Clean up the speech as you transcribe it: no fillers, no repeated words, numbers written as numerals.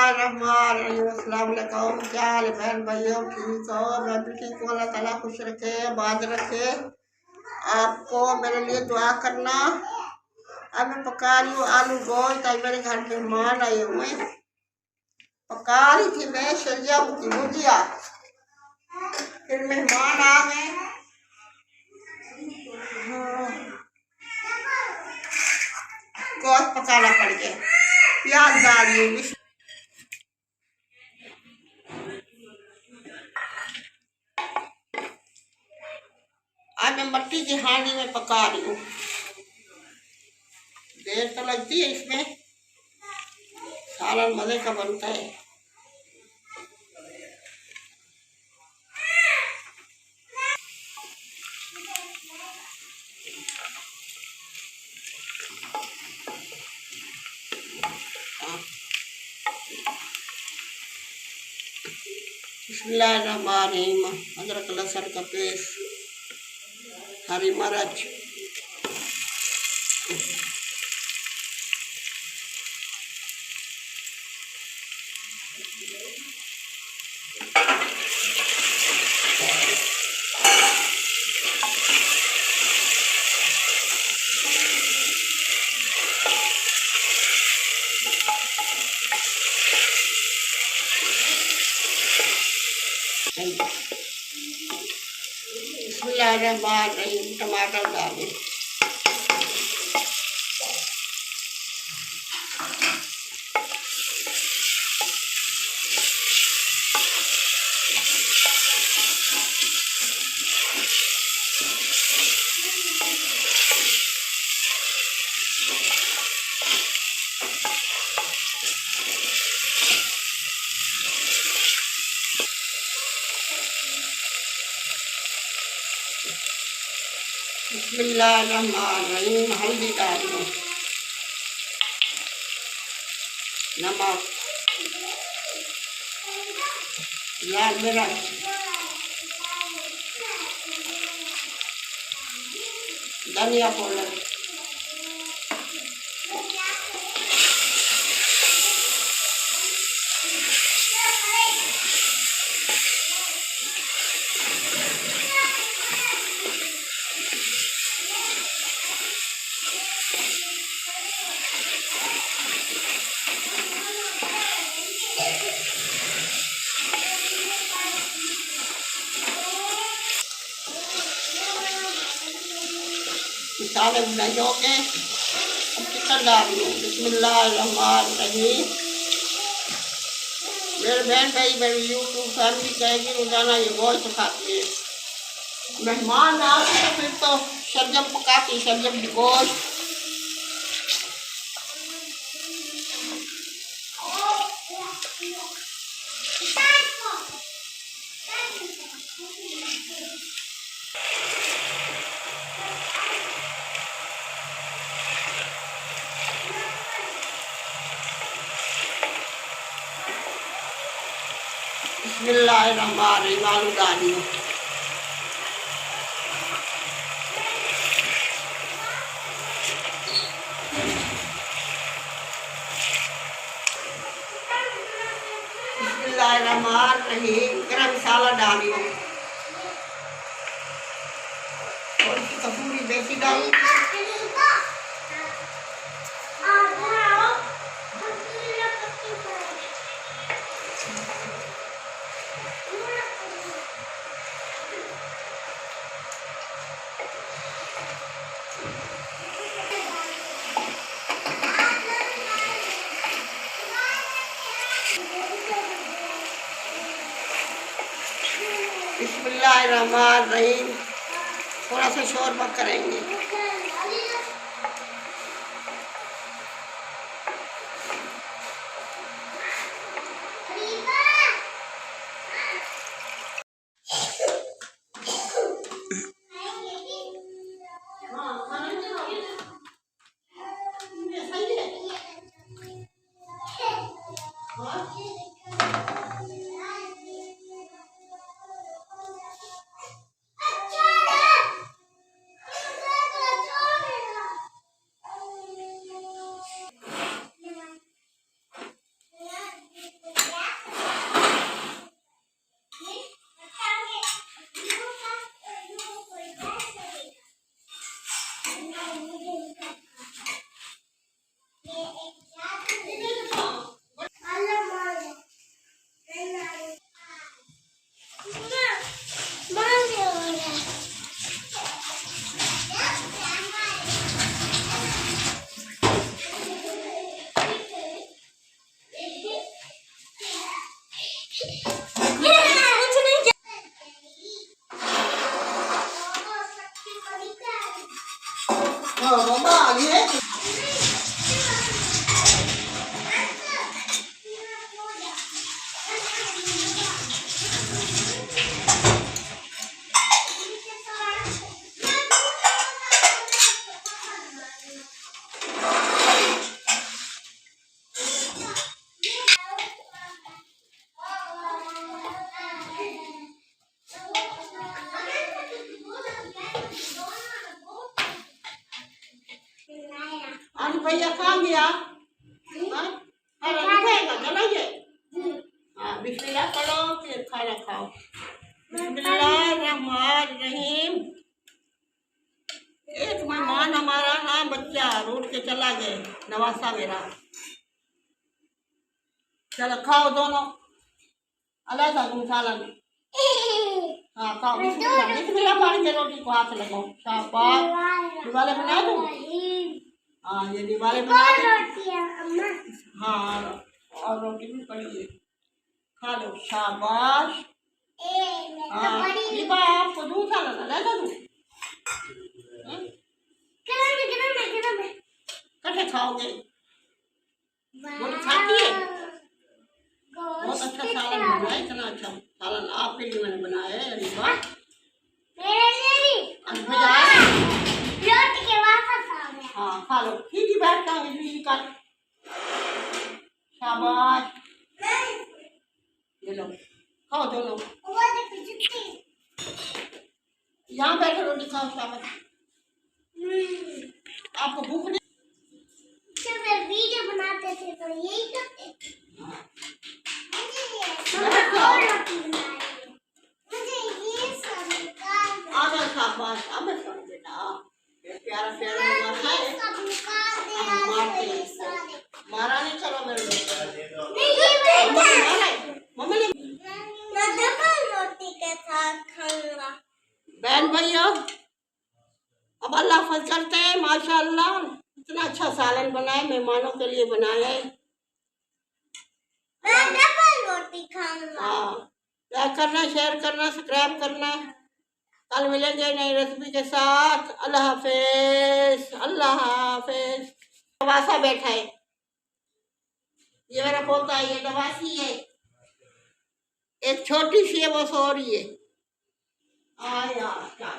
बिस्मिल्लाहिर्रहमानिर्रहीम। अस्सलाम वालेकुम। क्या हाल है बहन भाइयों? ठीक हो? मैं भी ठीक हूँ। अल्लाह ताला खुश रखे, आबाद रखे। आपको मेरे लिए दुआ करना। अब मैं पका रही हूँ आलू गोश्त। आज मेरे घर मेहमान आए हुए, पका रही थी मैं शलजम की भुजिया। फिर मेहमान आ गए, गोश्त पकाना पड़ गया। प्याज डालिए। आज मैं मट्टी की हांडी में पका रही हूँ। देर तो लगती है इसमें, सालन मजे का बनता है। बिस्मिल्लाहिर्रहमानिर्रहीम। अदरक लहसुन का पेस्ट, हरी मिर्च, बिस्मिल्लाहिर्रहमानिर्रहीम। टमाटर डालें, बिस्मिल्लाहिर्रहमानिर्रहीम। हल्दी डालें, नमक, लाल मिर्च, धनिया पाउडर, मसाले भुनाई हो गए। अब चिकन डाल दूँ। बिस्मिल्लाहिर्रहमानिर्रहीम। मेरे बहन भाई मेरी यूट्यूब फैमिली कहेगी रोजाना ये गोश्त खाती है। मेहमान आते तो फिर तो शलजम पकाती, शलजम की गोश्त। बिस्मिल्लाहिर्रहमानिर्रहीम। आलू डालिए, बिस्मिल्लाहिर्रहमानिर्रहीम। गरम मसाला डालिए, थोड़ी सी कसूरी मेथी डालिए। बिस्मिल्लाहिर्रहमानिर्रहीम। थोड़ा सा शोरबा करेंगे। मम्मा आ गई है। आज भैया कहाँ गया? अरे दिखेगा चलाइए। हाँ बिस्मिल्लाह करो फिर खाना खाओ। बिस्मिल्लाहिर्रहमानिर्रहीम। एक मेहमान हमारा ना बच्चा रूठ के चला गया, नवासा मेरा। चलो खाओ दोनों, अलग तुम सालन। हाँ खाओ बिस्मिल्लाह। बिस्मिल्लाह पानी के रोटी को हाथ लगाओ। शाबाश। दिवाले बना दूँ? हाँ ये दिवाले बना दो। हाँ और रोटी भी पड़ी है, खा लो। शाबाश। हाँ दीपा आपको दूँ सालन अलग दूँ? कैसे खाओगे? बोली खाती है? बहुत अच्छा सालन बना है, इतना अच्छा सालन आपके लिए मैंने बनाया है दीपा। हाँ खा लो, सीधी बैठ जाओगे सीधी कर। शाबाश। ये लो खाओ दोनों, यहाँ बैठो रोटी खाओ। शाबाश। आपको भूख नहीं? वीडियो बनाते थे तो यही करते थे। शाबाश। अब बेटा प्यारा प्यारा मारा नहीं। चलो मेरे मम्मी ने रोटी के साथ खाऊंगा। बहन भैया अब अल्लाह फज करते हैं। माशाअल्लाह इतना अच्छा सालन बनाए, मेहमानों के लिए बनाए। रोटी खाऊंगा। हाँ लाइक करना, शेयर करना, सब्सक्राइब करना। कल मिलेंगे नई रेसिपी के साथ। अल्लाह हाफिज। अल्लाह हाफिज। नवासा बैठा है, ये मेरा पोता है, ये नवासी है। एक छोटी सी है वो सो रही है। आया क्या